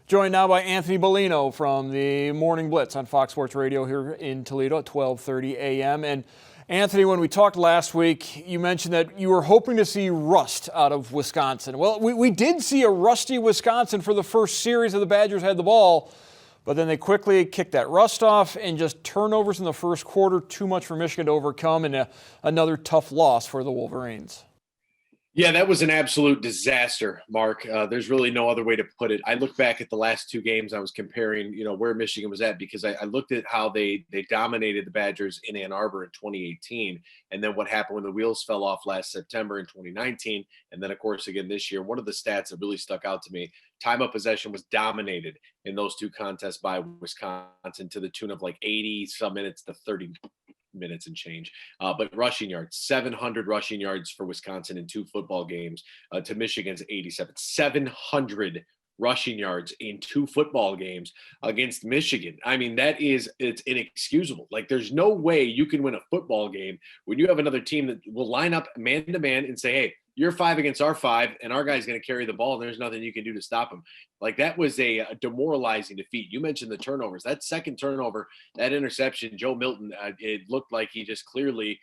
Joined now by Anthony Bellino from the Morning Blitz on Fox Sports Radio here in Toledo at 12:30 a.m. And Anthony, when we talked last week, you mentioned that you were hoping to see rust out of Wisconsin. Well, we did see a rusty Wisconsin for the first series of the Badgers had the ball, but then they quickly kicked that rust off and just turnovers in the first quarter, too much for Michigan to overcome, and another tough loss for the Wolverines. Yeah, that was an absolute disaster, Mark. There's really no other way to put it. I look back at the last two games. I was comparing, where Michigan was at because I looked at how they dominated the Badgers in Ann Arbor in 2018, and then what happened when the wheels fell off last September in 2019, and then, of course, again this year. One of the stats that really stuck out to me, time of possession was dominated in those two contests by Wisconsin to the tune of like 80-some minutes to 30 minutes and change. But rushing yards, 700 rushing yards for Wisconsin in two football games to Michigan's 87. 700 rushing yards in two football games against Michigan. I mean, it's inexcusable. Like, there's no way you can win a football game when you have another team that will line up man to man and say, hey, you're 5 against our 5, and our guy's going to carry the ball, and there's nothing you can do to stop him. Like, that was a demoralizing defeat. You mentioned the turnovers. That second turnover, that interception, Joe Milton, it looked like he just clearly,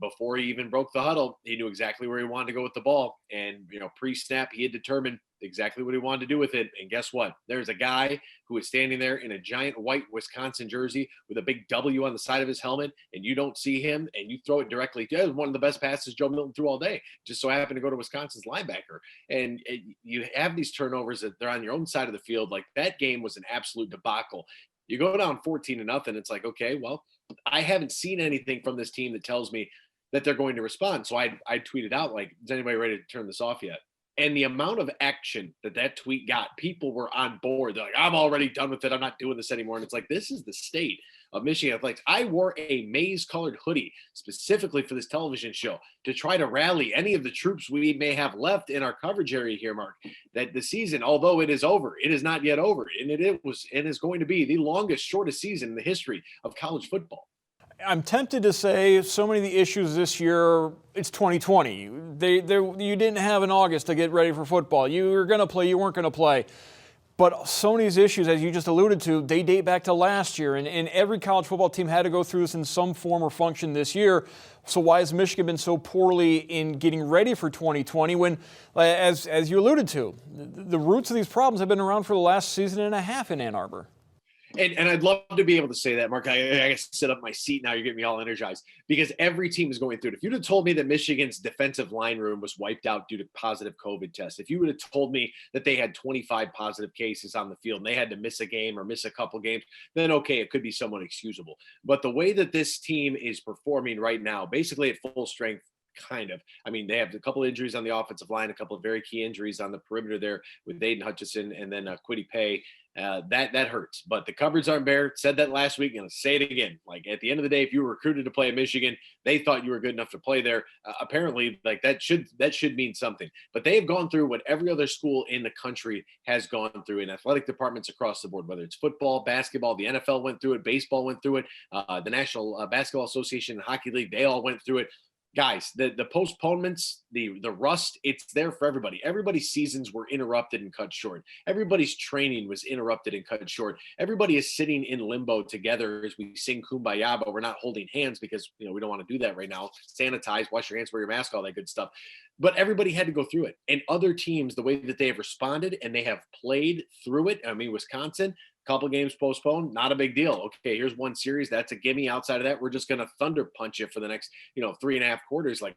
before he even broke the huddle, he knew exactly where he wanted to go with the ball. And, pre-snap, he had determined exactly what he wanted to do with it. And guess what? There's a guy who is standing there in a giant white Wisconsin jersey with a big W on the side of his helmet, and you don't see him, and you throw it directly to one of the best passes Joe Milton threw all day. Just so happened to go to Wisconsin's linebacker. And you have these turnovers that they're on your own side of the field. Like, that game was an absolute debacle. You go down 14-0, it's like, okay, well, I haven't seen anything from this team that tells me that they're going to respond. So I tweeted out, like, is anybody ready to turn this off yet? And the amount of action that tweet got, people were on board. They're like, I'm already done with it. I'm not doing this anymore. And it's like, this is the state of Michigan athletics. I wore a maize-colored hoodie specifically for this television show to try to rally any of the troops we may have left in our coverage area here, Mark, that the season, although it is over, it is not yet over. And it is going to be the longest, shortest season in the history of college football. I'm tempted to say so many of the issues this year, it's 2020. You didn't have an August to get ready for football. You were going to play, you weren't going to play. But so many of these issues, as you just alluded to, they date back to last year. And every college football team had to go through this in some form or function this year. So why has Michigan been so poorly in getting ready for 2020 when, as you alluded to, the roots of these problems have been around for the last season and a half in Ann Arbor? And I'd love to be able to say that, Mark. I got to sit up my seat now. You're getting me all energized because every team is going through it. If you'd have told me that Michigan's defensive line room was wiped out due to positive COVID tests, if you would have told me that they had 25 positive cases on the field and they had to miss a game or miss a couple games, then okay, it could be somewhat excusable. But the way that this team is performing right now, basically at full strength, kind of. I mean, they have a couple of injuries on the offensive line, a couple of very key injuries on the perimeter there with Aiden Hutchinson and then Kwity Paye. That hurts. But the cupboards aren't bare. Said that last week, and I'll say it again. Like, at the end of the day, if you were recruited to play at Michigan, they thought you were good enough to play there. Apparently, like that should mean something. But they have gone through what every other school in the country has gone through in athletic departments across the board, whether it's football, basketball, the NFL went through it, baseball went through it, the National Basketball Association and Hockey League, they all went through it. Guys, the postponements, the rust, it's there for everybody. Everybody's seasons were interrupted and cut short. Everybody's training was interrupted and cut short. Everybody is sitting in limbo together as we sing Kumbaya, but we're not holding hands because we don't want to do that right now. Sanitize, wash your hands, wear your mask, all that good stuff. But everybody had to go through it. And other teams, the way that they have responded and they have played through it. I mean, Wisconsin, couple games postponed, not a big deal. Okay, here's one series. That's a gimme. Outside of that, we're just going to thunder punch you for the next, 3.5 quarters. Like,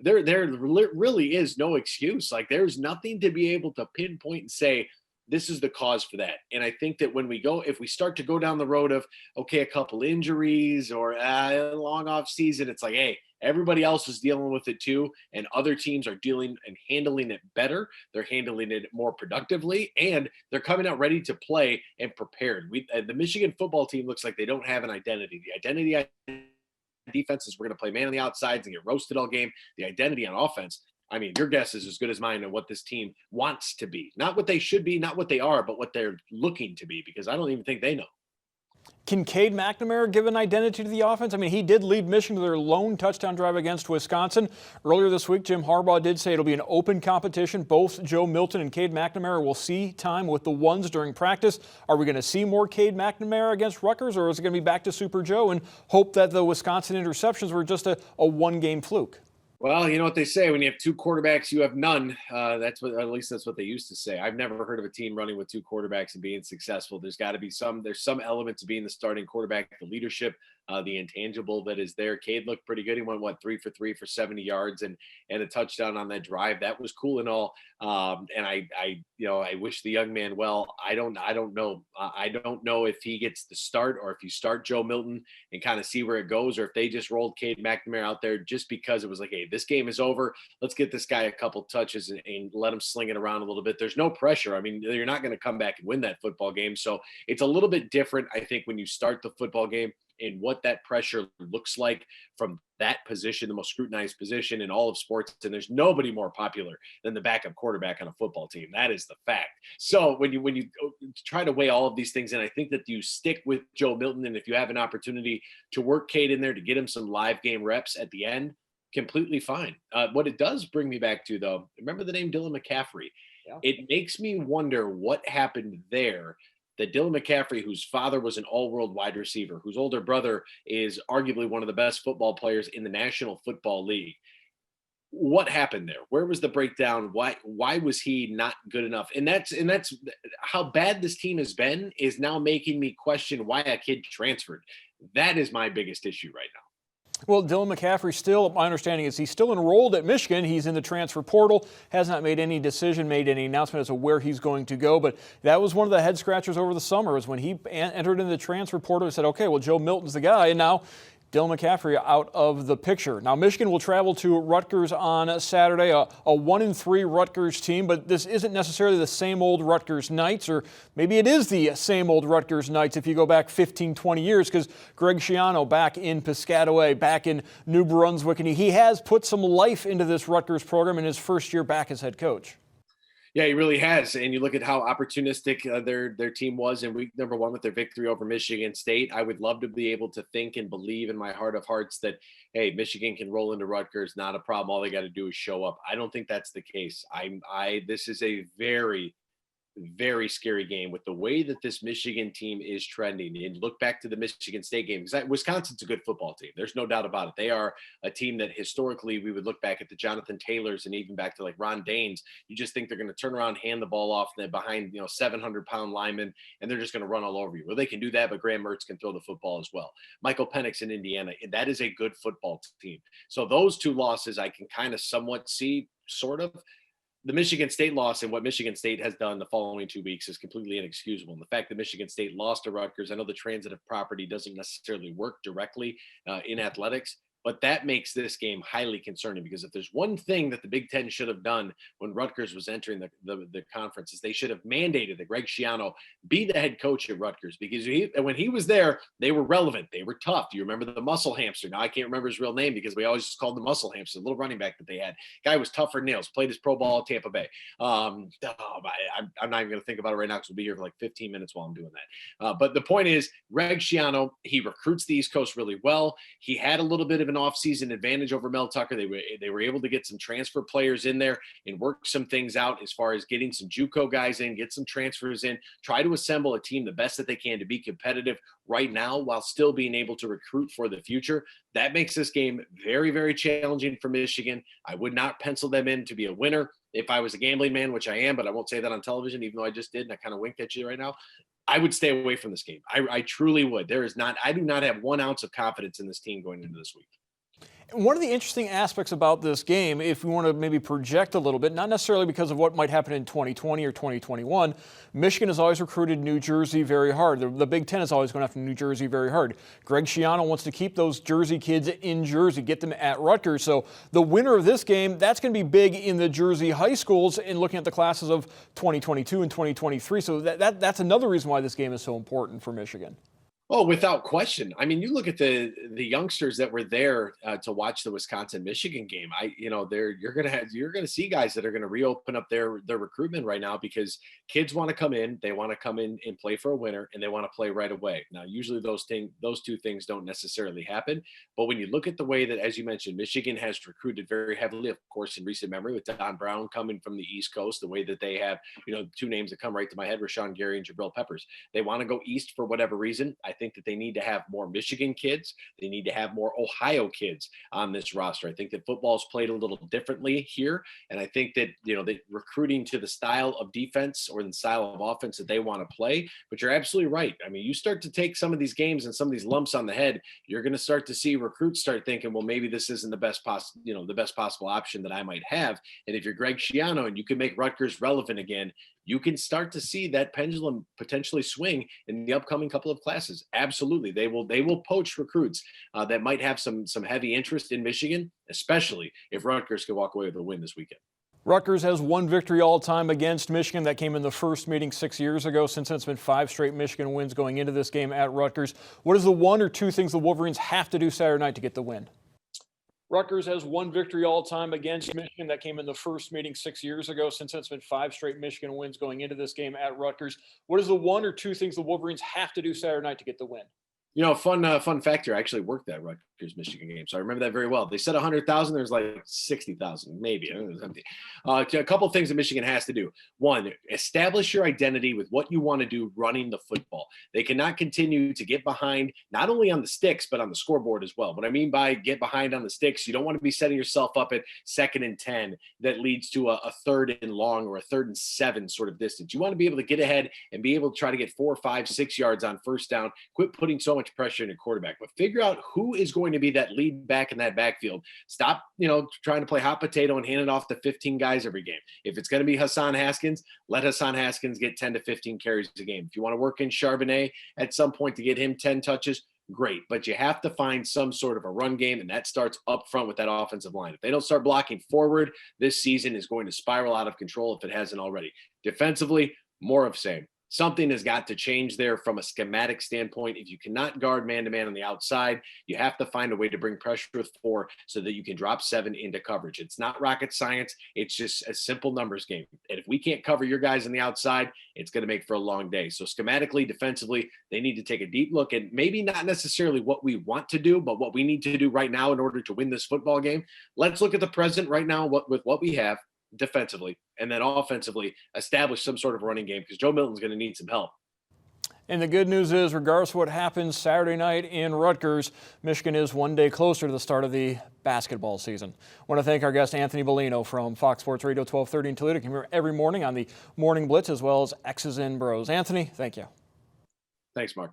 there really is no excuse. Like, there's nothing to be able to pinpoint and say, this is the cause for that. And I think that if we start to go down the road of, okay, a couple injuries or a long off season, it's like, hey, everybody else is dealing with it too. And other teams are dealing and handling it better. They're handling it more productively, and they're coming out ready to play and prepared. The Michigan football team looks like they don't have an identity. The identity on defense is we're going to play man on the outsides and get roasted all game. The identity on offense, I mean, your guess is as good as mine on what this team wants to be. Not what they should be, not what they are, but what they're looking to be, because I don't even think they know. Can Cade McNamara give an identity to the offense? I mean, he did lead Michigan to their lone touchdown drive against Wisconsin. Earlier this week, Jim Harbaugh did say it'll be an open competition. Both Joe Milton and Cade McNamara will see time with the ones during practice. Are we going to see more Cade McNamara against Rutgers, or is it going to be back to Super Joe and hope that the Wisconsin interceptions were just a one-game fluke? Well, you know what they say, when you have two quarterbacks, you have none. At least that's what they used to say. I've never heard of a team running with two quarterbacks and being successful. There's got to be there's some element to being the starting quarterback, the leadership, the intangible that is there. Cade looked pretty good. He went 3 for 3 for 70 yards and a touchdown on that drive. That was cool and all. And I wish the young man well. I don't know. I don't know if he gets the start or if you start Joe Milton and kind of see where it goes, or if they just rolled Cade McNamara out there just because it was like, hey, this game is over. Let's get this guy a couple touches and let him sling it around a little bit. There's no pressure. I mean, you're not going to come back and win that football game. So it's a little bit different, I think, when you start the football game and what that pressure looks like from that position, the most scrutinized position in all of sports. And there's nobody more popular than the backup quarterback on a football team. That is the fact. So when you try to weigh all of these things in, I think that you stick with Joe Milton. And if you have an opportunity to work Cade in there to get him some live game reps at the end, completely fine. What it does bring me back to, though, remember the name Dylan McCaffrey? Yeah. It makes me wonder what happened there. That Dylan McCaffrey, whose father was an all-world wide receiver, whose older brother is arguably one of the best football players in the National Football League. What happened there? Where was the breakdown? Why was he not good enough? And that's how bad this team has been, is now making me question why a kid transferred. That is my biggest issue right now. Well, Dylan McCaffrey still, my understanding is he's still enrolled at Michigan. He's in the transfer portal, has not made any decision, made any announcement as to where he's going to go. But that was one of the head scratchers over the summer, is when he entered into the transfer portal and said, okay, well, Joe Milton's the guy. And now Dylan McCaffrey out of the picture. Now, Michigan will travel to Rutgers on Saturday, a 1-3 Rutgers team, but this isn't necessarily the same old Rutgers Knights, or maybe it is the same old Rutgers Knights if you go back 15, 20 years, because Greg Schiano back in Piscataway, back in New Brunswick, and he has put some life into this Rutgers program in his first year back as head coach. Yeah, he really has. And you look at how opportunistic their team was in week number 1 with their victory over Michigan State. I would love to be able to think and believe in my heart of hearts that, hey, Michigan can roll into Rutgers, not a problem. All they got to do is show up. I don't think that's the case. This is a very, very scary game with the way that this Michigan team is trending. And look back to the Michigan State game, because Wisconsin's a good football team. There's no doubt about it. They are a team that historically we would look back at the Jonathan Taylors and even back to like Ron Daines. You just think they're going to turn around, hand the ball off behind 700-pound linemen, and they're just going to run all over you. Well, they can do that, but Graham Mertz can throw the football as well. Michael Penix in Indiana, that is a good football team. So those two losses I can kind of somewhat see, sort of. The Michigan State loss and what Michigan State has done the following 2 weeks is completely inexcusable. And the fact that Michigan State lost to Rutgers, I know the transitive property doesn't necessarily work directly in athletics, but that makes this game highly concerning, because if there's one thing that the Big Ten should have done when Rutgers was entering the conference, is they should have mandated that Greg Schiano be the head coach at Rutgers, because when he was there, they were relevant. They were tough. Do you remember the muscle hamster? Now, I can't remember his real name because we always just called him the muscle hamster, the little running back that they had. Guy was tough for nails, played his pro ball at Tampa Bay. I'm not even going to think about it right now because we'll be here for like 15 minutes while I'm doing that. But the point is, Greg Schiano, he recruits the East Coast really well. He had a little bit of an off-season advantage over Mel Tucker. They were able to get some transfer players in there and work some things out as far as getting some JUCO guys in, get some transfers in, try to assemble a team the best that they can to be competitive right now while still being able to recruit for the future. That makes this game very, very challenging for Michigan. I would not pencil them in to be a winner if I was a gambling man, which I am, but I won't say that on television, even though I just did, and I kind of winked at you right now. I would stay away from this game. I truly would. I do not have 1 ounce of confidence in this team going into this week. One of the interesting aspects about this game, if we want to maybe project a little bit, not necessarily because of what might happen in 2020 or 2021, Michigan has always recruited New Jersey very hard. The Big Ten is always going after New Jersey very hard. Greg Schiano wants to keep those Jersey kids in Jersey, get them at Rutgers. So the winner of this game, that's going to be big in the Jersey high schools in looking at the classes of 2022 and 2023. So that's another reason why this game is so important for Michigan. Oh, without question. I mean, you look at the youngsters that were there to watch the Wisconsin-Michigan game. You're gonna see guys that are gonna reopen up their recruitment right now because kids want to come in, they want to come in and play for a winner, and they want to play right away. Now, usually those two things don't necessarily happen. But when you look at the way that, as you mentioned, Michigan has recruited very heavily, of course, in recent memory with Don Brown coming from the East Coast, the way that they have, two names that come right to my head: Rashawn Gary and Jabril Peppers. They want to go east for whatever reason. I think that they need to have more Michigan kids. They need to have more Ohio kids on this roster. I think that football's played a little differently here. And I think that, they recruiting to the style of defense or the style of offense that they want to play. But you're absolutely right. I mean, you start to take some of these games and some of these lumps on the head, you're going to start to see recruits start thinking, well, maybe this isn't the best possible option that I might have. And if you're Greg Schiano and you can make Rutgers relevant again, you can start to see that pendulum potentially swing in the upcoming couple of classes. Absolutely. They will poach recruits that might have some heavy interest in Michigan, especially if Rutgers can walk away with a win this weekend. Rutgers has one victory all time against Michigan. That came in the first meeting 6 years ago. Since then, it's been 5 straight Michigan wins going into this game at Rutgers. What is the one or two things the Wolverines have to do Saturday night to get the win? Rutgers has one victory all time against Michigan. That came in the first meeting 6 years ago. Since then, it's been 5 straight Michigan wins going into this game at Rutgers. What is the one or two things the Wolverines have to do Saturday night to get the win? Fun factor. I actually worked that Rutgers Michigan game, so I remember that very well. They said 100,000. There's like 60,000, maybe. I don't know, it was empty. A couple of things that Michigan has to do. One, establish your identity with what you want to do running the football. They cannot continue to get behind not only on the sticks but on the scoreboard as well. What I mean by get behind on the sticks, you don't want to be setting yourself up at 2nd and 10 that leads to a 3rd and long or a 3rd and 7 sort of distance. You want to be able to get ahead and be able to try to get 4, 5, 6 yards on first down. Quit putting so much pressure in your quarterback, but figure out who is going to be that lead back in that backfield. Stop, trying to play hot potato and hand it off to 15 guys every game. If it's going to be Hassan Haskins, let Hassan Haskins get 10 to 15 carries a game. If you want to work in Charbonnet at some point to get him 10 touches, great. But you have to find some sort of a run game, and that starts up front with that offensive line. If they don't start blocking forward, this season is going to spiral out of control if it hasn't already. Defensively, more of same. Something has got to change there from a schematic standpoint. If you cannot guard man-to-man on the outside, you have to find a way to bring pressure with 4 so that you can drop 7 into coverage. It's not rocket science. It's just a simple numbers game. And if we can't cover your guys on the outside, it's going to make for a long day. So schematically, defensively, they need to take a deep look at maybe not necessarily what we want to do, but what we need to do right now in order to win this football game. Let's look at the present right now with what we have defensively, and then offensively establish some sort of running game because Joe Milton's going to need some help. And the good news is, regardless of what happens Saturday night in Rutgers, Michigan is one day closer to the start of the basketball season. I want to thank our guest, Anthony Bellino from Fox Sports Radio 1230 in Toledo. You can hear every morning on the Morning Blitz as well as X's and Bros. Anthony, thank you. Thanks, Mark.